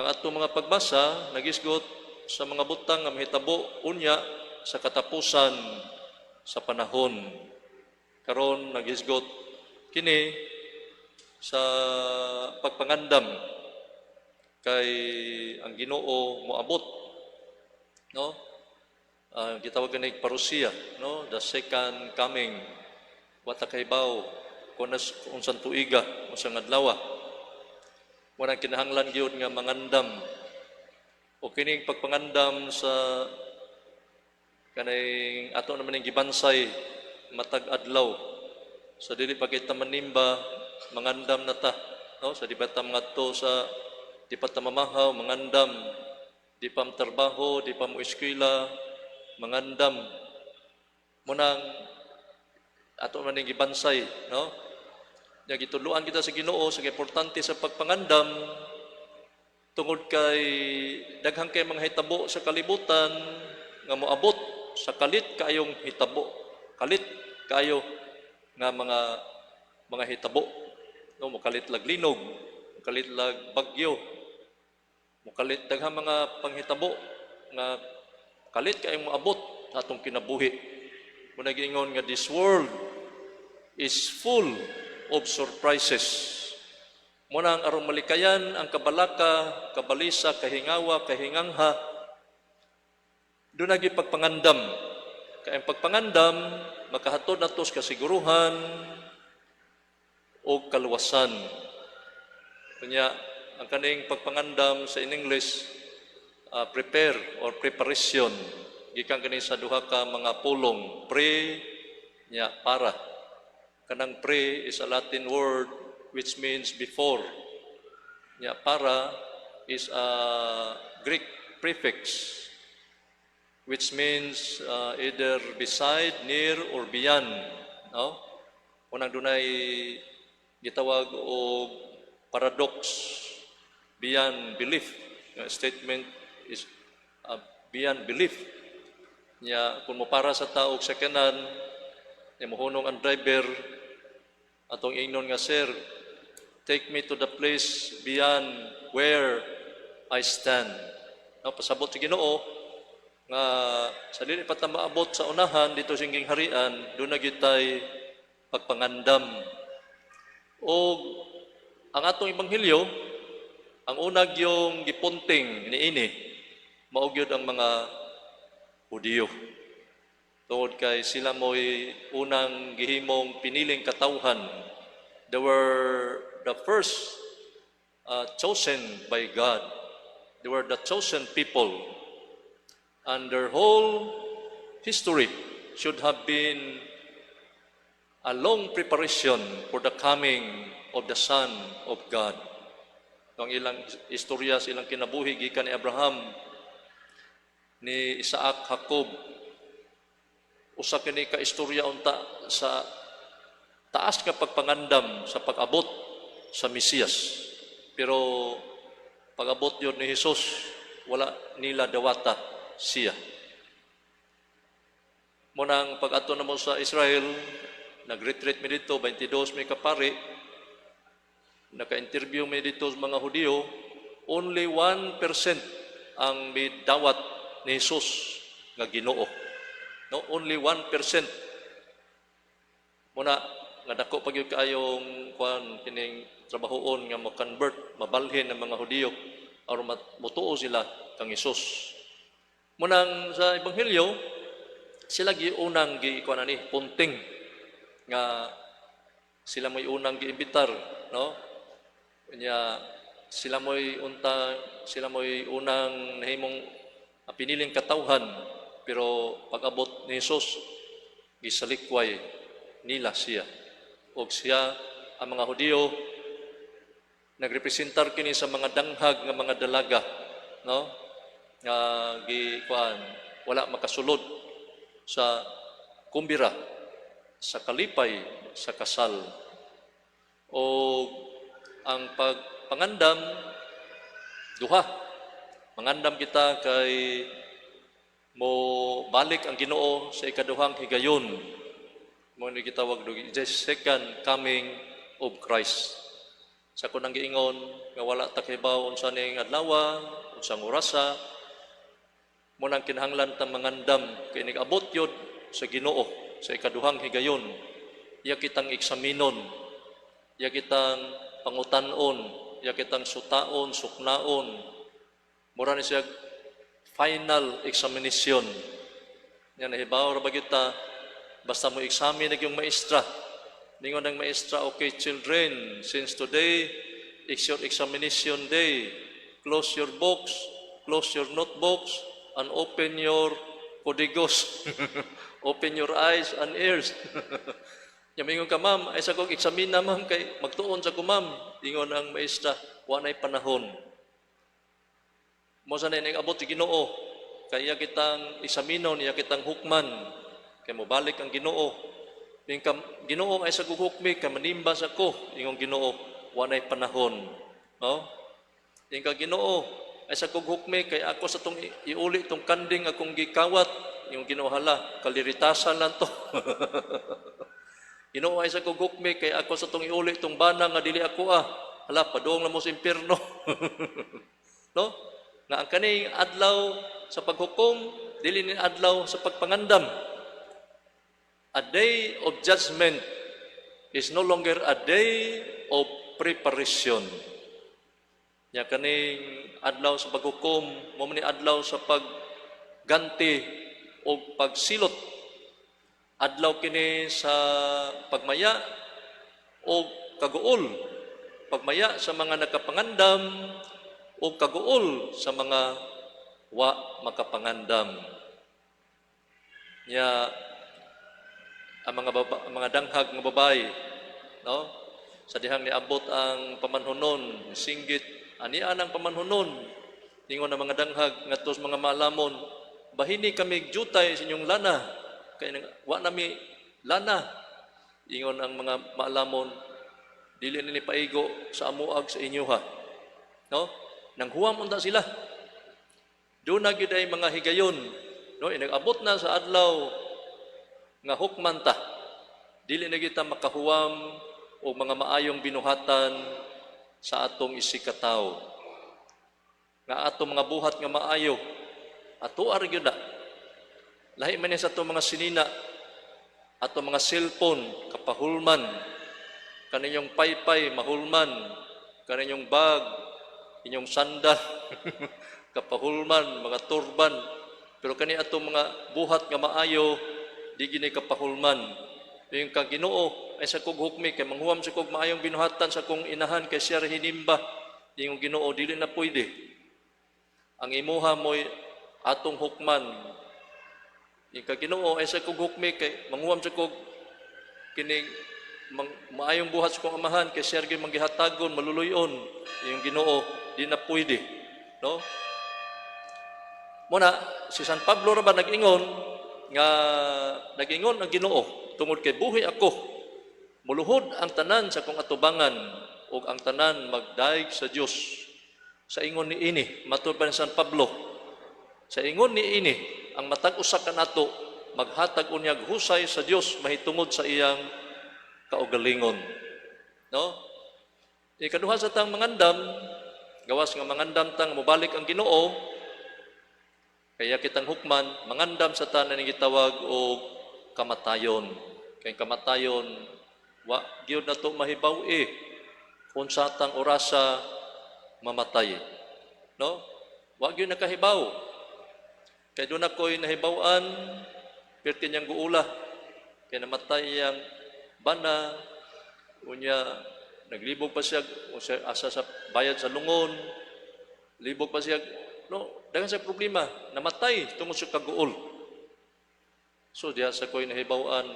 Ang ato mga pagbasa nagisgot sa mga butang nga mahitabo unya sa katapusan sa panahon. Karon nagisgot kini sa pagpangandam kay ang Ginoo moabot, no? Gitawag ni parusiya, no? The second coming. Wata kaybaw unsang tuiga, unsang adlaw. Muna kinahanglan gyud nga mangandam o kining pagpangandam sa kaning ato naman ning gibansay matag adlaw sa dili pa kita manimba mangandam na ta, no? Sa di pa ta ngadto sa di pa ta mamahaw mangandam, di pa trabaho, di pa mo eskwela mangandam munang ato man ning gibansay, no? Nya gituluan kita sa Ginoo sa importante sa pagpangandam tungod kay daghang kay mga hitabo sa kalibutan nga moabot sa kalit kaayong hitabo, kalit kaayo nga mga hitabo, no? Mokalit lag linog, mokalit lag bagyo, mokalit daghang mga panghitabo nga kalit kaayong moabot sa atong kinabuhi. Muna giingon nga this world is full of surprises. Muna ang arong malikayan, ang kabalaka, kabalisa, kahingawa, kahingangha, doon nagi pagpangandam. Kaya ang pagpangandam, makahatod nato sa kasiguruhan o kaluwasan. Kanya, ang kaning pagpangandam sa in English, prepare or preparation. Gikan kani sa duha ka mga pulong, pre, nya para. Kanang pre is a Latin word which means before. Nya para is a Greek prefix which means either beside, near, or beyond. No? Unang dunay gitawag o paradox, beyond belief. Statement is beyond belief. Nya kung mo para sa tao sa kanan, mohunong ang driver atong ingnon nga, sir, take me to the place beyond where I stand. No, pasabot sa Ginoo nga sa dili pa ta maabot sa unahan dito sa inging harian, doon na gitay pagpangandam. O ang atong ebanghelyo, ang unag yung gipunting niini, maugyod ang mga Hudiyo. Tungod kay sila mo'y unang gihimong piniling katawhan. They were the first chosen by God. They were the chosen people. And their whole history should have been a long preparation for the coming of the Son of God. Ang ilang istorya sa ilang kinabuhi, gikan ni Abraham, ni Isaac, Jacob, usa kini ka istorya unta sa taas nga pagpangandam sa pag-abot sa Mesiyas. Pero pag-abot yun ni Jesus, wala nila dawata siya. Munang pag-ato na mo sa Israel, nag-retreat mi dito, 22 may kapari, naka-interview mi dito sa mga Hudiyo, only 1% ang may dawat ni Jesus nga Ginoo. No, only 1%. Muna nga dako pag yung kaayong kining trabahoon nga mo-convert, mabalhin ng mga Hudiyo aron motuo sila kang Hesus. Munang sa ebanghelyo, sila giunang giikuan ani punting nga sila mo'y unang giimbitar, no? Kanya sila mo'y unang nahimong piniling katawhan. Pero pag-abot ni Jesus, gisalikway nila siya. O siya, ang mga Hudiyo, nagrepresentar kini sa mga danghag nga mga dalaga, no? Nga wala makasulod sa kumbira, sa kalipay, sa kasal. O ang pagpangandam, duha. Mangandam kita kay mo balik ang Ginoo sa ikaduhang higayon. Mo ni gitawag the second coming of Christ. Sa kunang giingon nga wala ta kahibaw unsa ning adlaw, unsang orasa, mo nang kinahanglan ta mangandam kay nag-abot yod sa Ginoo sa ikaduhang higayon. Iya kitang eksaminon, iya kitang pangutan-on, iya kitang sutaon, suknaon. Mura ni siya final examination. Yan nahibaw ra ba kita basta mo examine yung maestra. Ningon ng maestra, okay children, since today is your examination day. Close your books, close your notebooks, and open your kodigos. Open your eyes and ears. Yamingon ka, ma'am, ay sa kong examine na, ma'am, kay magtuon sa ko, ma'am. Ingon ang maestra, wanay panahon. Mo sa nang abot si Ginoo, kaya kitang examinon, iya kitang hukman, kay mo balik ang Ginoo. Yung Ginoo ay sa gughukmi, kay manimba sa ko, yung Ginoo, wanay panahon. No? Yung Ginoo ay sa gughukmi, kay ako sa tong iuli tong kanding akong gikawat, yung Ginoo hala, kaliritasan lang to. Ginoo ay sa gughukmi, kay ako sa tong iuli tong bana nga dili ako hala, padung na mo sa impyerno. No? Nga ang kaning adlaw sa paghukom, dili ni adlaw sa pagpangandam. A day of judgment is no longer a day of preparation. Nya kaning adlaw sa paghukom, mo man ni adlaw sa pagganti o pagsilot. Adlaw kini sa pagmaya o kaguol. Pagmaya sa mga nakapangandam o kaguol sa mga wa makapangandam. Nya ang mga danghag nga babae, no? Sa dihang niabot ang pamanhunon, singgit anian ang pamanhunon, ingon ang mga danghag ngadto sa mga malamon, bahini kami jutay sa inyong lana, kay wa nami lana. Ingon ang mga malamon, dili nini paigo sa amuag sa inyo ha. No? Nanghuam unta sila. Doon na gyud ay mga higayon, no? Inag-abot na sa adlaw nga hukman ta, dili na kita makahuwam o mga maayong binuhatan sa atong isikataw. Nga atong mga buhat nga maayo, ato argyod na. Lahi man sa atong mga sinina, atong mga cellphone, kapahulman, kaninyong paypay, mahulman, kaninyong bag, inyong sandal, kapahulman, mga turban, pero kani atong mga buhat nga maayo, di gini kapahulman. Yung Ginoo ay sa kog hukmi, kay manghuwam sa kog maayong binuhatan sa kong inahan, kay siya hinimba. Yung Ginoo, dili na pwede. Ang imuha mo'y atong hukman. Yung Ginoo ay sa kog hukmi, kay manghuwam sa kog kining maayong buhat sa kong amahan, kay siya manggihatagon, maluluyon. Yung Ginoo, di na pwede. No? Muna, si San Pablo ra ba nag-ingon, nga nagingon ang Ginoo tungod kay buhi ako, muluhod ang tanan sa kong atubangan ug ang tanan magdaig sa Dios. Sa ingon ni ini matud pa ni San Pablo, sa ingon ni ini ang matag usa kanato maghatag unyag husay sa Dios mahitungod sa iyang kaugalingon. No? Ikaduha sa tang mangandam, gawas nga mangandam tang mobalik ang Ginoo, kaya kitang hukman, mangandam sa tanan ng gitawag o kamatayon. Kaya kamatayon, wa gyud na to mahibaw kung satang orasa mamatay. No? Wa gyud nakahibaw. Kaya doon ako'y nahibawan, perti niyang guula. Kaya namatay yang bana, unya, naglibog pa siya, asa sa bayad sa lungon, libog pa siya, no, daghang sa problema, namatay tungod sa kaguol. So diya sa ko'y nahibawan,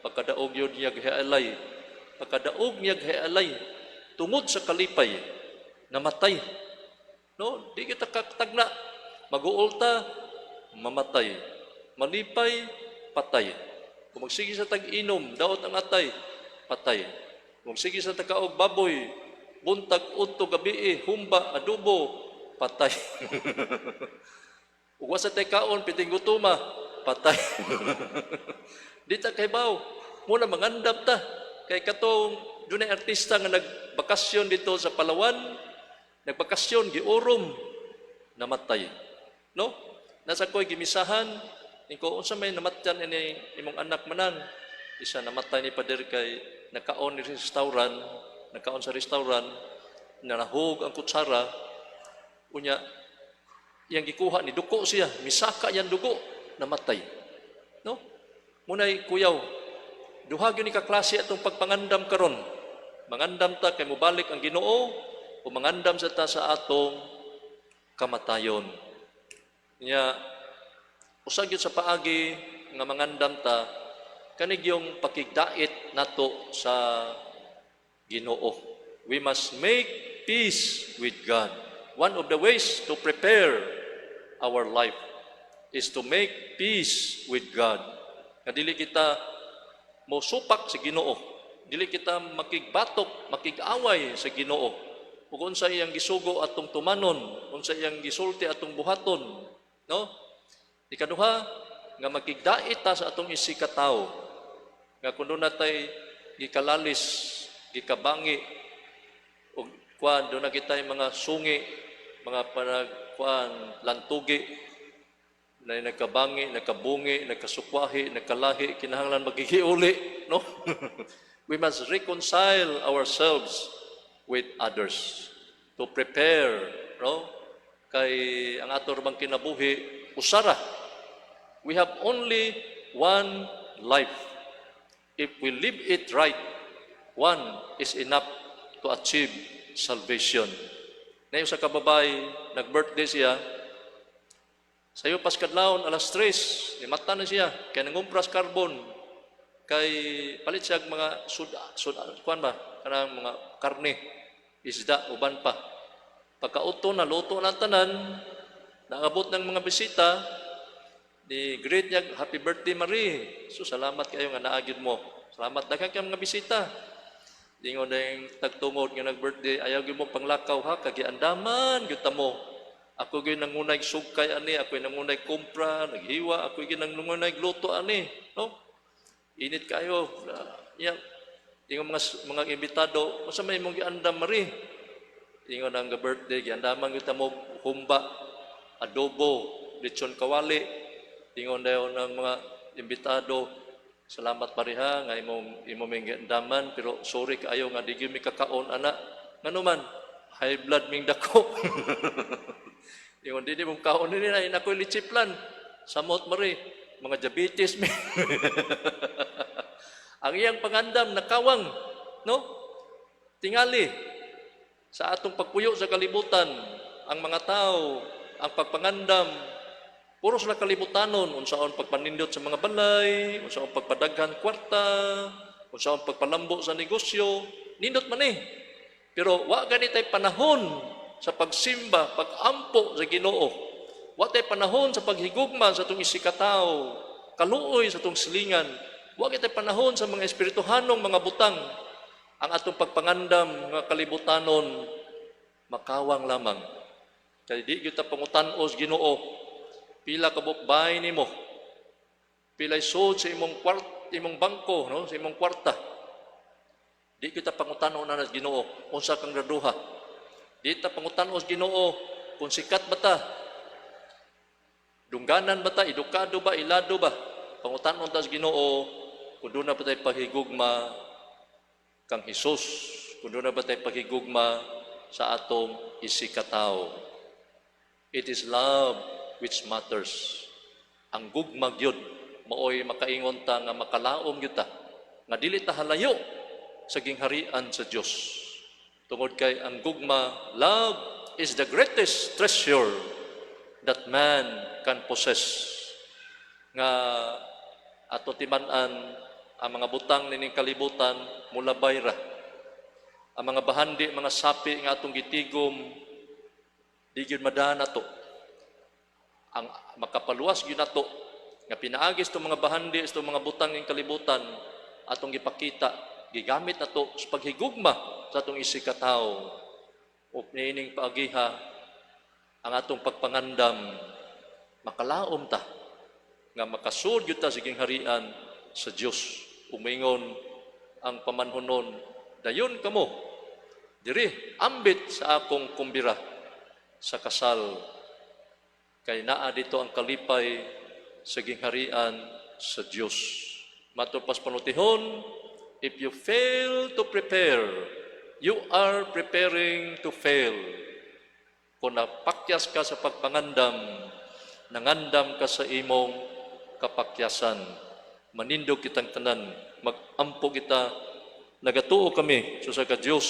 pagkadaog yun niyag hialay, pagkadaog niyag hialay, tungod sa kalipay, namatay. No, di kita katagna, mag-uol ta, mamatay. Malipay, patay. Kung magsige sa tag-inom, daot ang atay, patay. Kung magsige sa takaog baboy, buntag, unto, gabi, humba, adobo, patay. Ug sa tekaon piting gutuma, patay. Di ta kay baw, muna mangandam ta kay katong Doon ay artista nga nagbakasyon dito sa Palawan, nagbakasyon, giurom, namatay. No? Nasa ko'y gimisahan, ko unsa may namatyan ini imong anak manan, isa namatay ni pader kay nakaon sa restaurant, nalahog ang kutsara, unya, yang gikuha ni duko siya, misaka yan dugo, namatay. No? Munay kuyaw, duhagyo ni kaklase atong pagpangandam karon. Mangandam ta kay mobalik ang Ginoo o mangandam sa ta sa atong kamatayon. Nya usag yun sa paagi nga mangandam ta kanig yung pakigdait nato sa Ginoo. We must make peace with God. One of the ways to prepare our life is to make peace with God. Nga dili kita mo supak sa Ginoo, dili kita makigbatok, makig-away sa Ginoo. Ug unsa iyang gisugo atong tumanon, unsa iyang gisulti atong buhaton, no? Ikaduha, nga makigdait ta sa atong isikataw. Nga kuno natay gikalalis, gikabangi ug kuan do na kitay mga sungi, mga panagkuan lantugi na nagkabangi, nagkabungi, nagkasukwahi, nagkalahi, kinahanglan magigiuli, no? We must reconcile ourselves with others to prepare, no? Kay ang ato bang kinabuhi usara. We have only one life. If we live it right, one is enough to achieve salvation. Ngayon sa kababay, nag-birthday siya, sayo paskadlaon alas 3, mata na siya, kaya nangumpras carbon, kay palit siya mga kuan ba, kanang mga karne, isda, uban pa. Pagkauto na, luto na tanan, naabot ng mga bisita, ni greet niya, happy birthday Marie. So salamat kayo nga naagid mo. Salamat daghang kay mga bisita. Dingon na yung tagtungod nga nag-birthday, ayaw gyud mo panglakaw ha, kagiandaman gyud ta mo. Ako gyud nangunay sugkay ani, ako nangunay kumpra, naghiwa, ako gyud nangunay luto ani, no? Init kayo. Ya, dingon mga imbitado, unsa may imong giandam Marie? Dingon ang birthday, giandaman gyud ta mo humba, adobo, lechon kawali. Dingon dayon ng mga imbitado, salamat pariha nga imo may giandaman, pero sorry kaayo nga di gyud mi kakaon ana. Ngano man, high blood ming dako. Yung hindi mong kaon nila, ako'y lichiplan. Samot Marie, mga diabetes me. Ang iyang pangandam, nakawang, no? Tingali, sa atong pagpuyo sa kalibutan, ang mga tao, ang pagpangandam, puro sila kalibutanon, unsaon pagpanindot sa mga balay, unsaon pagpadaghan kwarta, unsaon pagpalambo sa negosyo, nindot man eh. Pero wa ganitay panahon sa pagsimba, pagampo sa Ginoo. Wa tay panahon sa paghigugma sa atong isikataw, kaluoy sa atong silingan. Wa tay panahon sa mga espirituhanong mga butang. Ang atong pagpangandam nga kalibutanon makawang lamang. Kay di gyud ta pangutan-o sa Ginoo. Pila ka bukbay nimo? Pilay sud sa imong bangko, no? Sa imong kwarta. Di kita pangutan-o na sa Ginoo unsa kang graduha. Di ta pangutan-o sa Ginoo kung sikat ba ta, dungganan ba ta, edukado ba, ilado ba. Pangutan-o ta sa Ginoo kung doon na ba tayo paghigugma kang Hesus, kung doon na ba tayo paghigugma sa atong isikataw. It is love which matters. Ang gugma gyud maoy makaingon ta nga makalaom gyud ta nga dili ta halayo sa gingharian sa Dios. Tungod kay ang gugma, love is the greatest treasure that man can possess. Nga ato timan-an ang mga butang nining kalibutan mula bayra. Ang mga bahandi, mga sapi nga atong gitigom, di gyud madaan nato. Ang makapaluwas gyud nato nga pinaagis itong mga bahandi, itong mga butang ng kalibutan atong gipakita, gigamit nato sa paghigugma sa atong isikataw. O niining paagiha ang atong pagpangandam, makalaom ta nga makasud gyud ta sa gingharian sa Dios. Umingon ang pamanhunon, dayon kamo diri ambit sa akong kumbira sa kasal kay naa dito ang kalipay sa gingharian sa Dios. Matupos panutihon, if you fail to prepare, you are preparing to fail. Kung napakyas ka sa pagpangandam, nangandam ka sa imong kapakyasan. Manindog kitang tanan, magampo kita, nagatuo kami sa Diyos